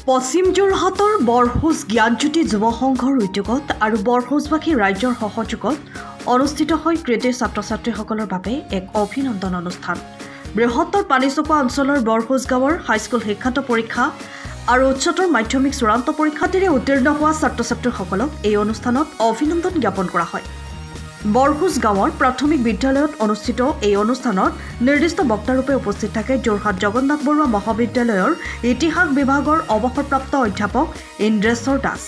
পশ্চিম যোৰহাটৰ বৰহোজ জ্ঞানজ্যোতি যুৱ সংঘৰ উদ্যোগত আৰু বৰহোজবাসী ৰাইজৰ সহযোগত অনুষ্ঠিত হয় কৃতি ছাত্ৰ ছাত্ৰীসকলৰ বাবে এক অভিনন্দন অনুষ্ঠান। বৃহত্তৰ পানীচুকা অঞ্চলৰ বৰহোজ গাঁৱৰ হাইস্কুল শিক্ষান্ত পৰীক্ষা আৰু উচ্চতৰ মাধ্যমিক চূড়ান্ত পৰীক্ষাতেৰে উত্তীৰ্ণ হোৱা ছাত্ৰ ছাত্ৰীসকলক এই অনুষ্ঠানত অভিনন্দন জ্ঞাপন কৰা হয়। বৰহোজ গাঁৱৰ প্ৰাথমিক বিদ্যালয়ত অনুষ্ঠিত এই অনুষ্ঠানত নিৰ্দিষ্ট বক্তাৰূপে উপস্থিত থাকে যোৰহাট জগন্নাথ বৰুৱা মহাবিদ্যালয়ৰ ইতিহাস বিভাগৰ অৱসৰপ্ৰাপ্ত অধ্যাপক ইন্দ্ৰেশ্বৰ দাস।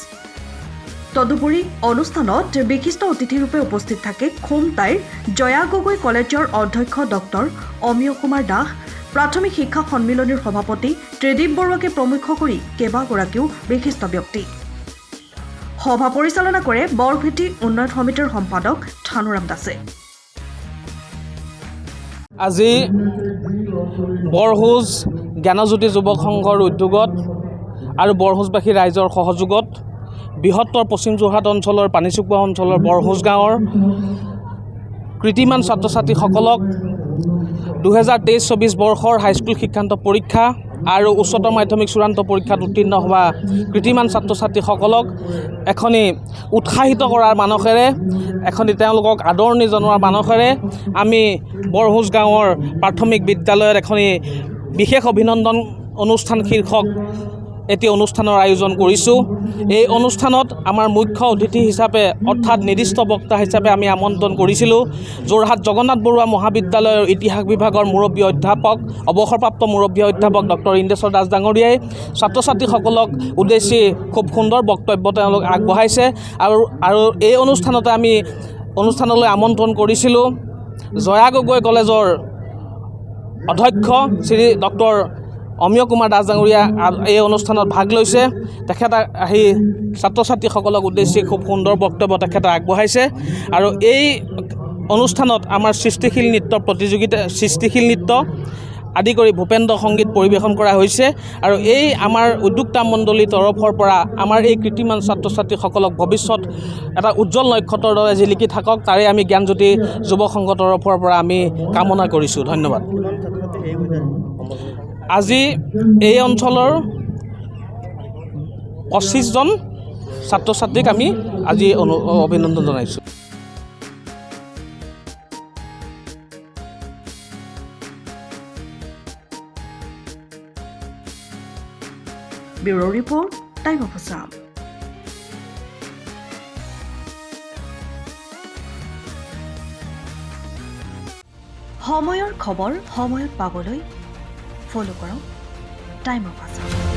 তদুপৰি অনুষ্ঠানত বিশিষ্ট অতিথিৰূপে উপস্থিত থাকে খুমটাইৰ জয়া গগৈ কলেজৰ অধ্যক্ষ ডক্টৰ অমিয় কুমাৰ দাস, প্ৰাথমিক শিক্ষা সন্মিলনীৰ সভাপতি ত্ৰিদীপ বৰুৱাকে প্ৰমুখ কৰি কেইবাগৰাকীও বিশিষ্ট ব্যক্তি। সভা পৰিচালনা কৰে বৰভেটি উন্নয়ন সমিতিৰ সম্পাদক থানুৰাম দাসে। আজি বৰহোজ জ্ঞানজ্যোতি যুৱক সংঘৰ উদ্যোগত আৰু বৰহোজবাসী ৰাইজৰ সহযোগত বৃহত্তৰ পশ্চিম যোৰহাট অঞ্চলৰ পানীচুকা অঞ্চলৰ বৰহোজ গাঁৱৰ কৃতিমান ছাত্ৰ ছাত্ৰীসকলক 2023-24 বৰ্ষৰ হাইস্কুল শিক্ষান্ত পৰীক্ষা আৰু উচ্চতৰ মাধ্যমিক চূড়ান্ত পৰীক্ষাত উত্তীৰ্ণ হোৱা কৃতিমান ছাত্ৰ ছাত্ৰীসকলক এখনি উৎসাহিত কৰাৰ মানসেৰে তেওঁলোকক আদৰণি জনোৱাৰ মানসেৰে আমি বৰহোজ গাঁৱৰ প্ৰাথমিক বিদ্যালয়ত এখনি বিশেষ অভিনন্দন অনুষ্ঠান শীৰ্ষক এটি অনুষ্ঠানৰ আয়োজন কৰিছোঁ। এই অনুষ্ঠানত আমাৰ মুখ্য অতিথি হিচাপে অৰ্থাৎ নিৰ্দিষ্ট বক্তা হিচাপে আমি আমন্ত্ৰণ কৰিছিলোঁ যোৰহাট জগন্নাথ বৰুৱা মহাবিদ্যালয়ৰ ইতিহাস বিভাগৰ মুৰব্বী অধ্যাপক অৱসৰপ্ৰাপ্ত মুৰব্বী অধ্যাপক ডক্টৰ ইন্দ্ৰেশ্বৰ দাস ডাঙৰীয়াই ছাত্ৰ ছাত্ৰীসকলক উদ্দেশ্যি খুব সুন্দৰ বক্তব্য তেওঁলোক আগবঢ়াইছে আৰু এই অনুষ্ঠানলৈ আমন্ত্ৰণ কৰিছিলোঁ জয়া গগৈ কলেজৰ অধ্যক্ষ শ্ৰী ডক্টৰ অমিয় কুমাৰ দাস ডাঙৰীয়া এই অনুষ্ঠানত ভাগ লৈছে। তেখেতে আহি ছাত্ৰ ছাত্ৰীসকলক উদ্দেশ্যি খুব সুন্দৰ বক্তব্য তেখেতে আগবঢ়াইছে আৰু এই অনুষ্ঠানত আমাৰ সৃষ্টিশীল নৃত্য আদি কৰি ভূপেন্দ্ৰ সংগীত পৰিৱেশন কৰা হৈছে আৰু এই আমাৰ উদ্যোক্তা মণ্ডলীৰ তৰফৰ পৰা আমাৰ এই কৃতিমান ছাত্ৰ ছাত্ৰীসকলক ভৱিষ্যত এটা উজ্জ্বল নক্ষত্ৰৰ দৰে জিলিকি থাকক তাৰে আমি জ্ঞানজ্যোতি যুৱ সংঘৰ তৰফৰ পৰা আমি কামনা কৰিছোঁ। ধন্যবাদ। আজি এই অঞ্চলৰ 25জন ছাত্ৰ ছাত্ৰীক আমি আজি অভিনন্দন জনাইছোঁ। Bureau report, time of Assam. সময়ৰ খবৰ সময়ত পাবলৈ ফলো কৰক টাইম অফ আছাম।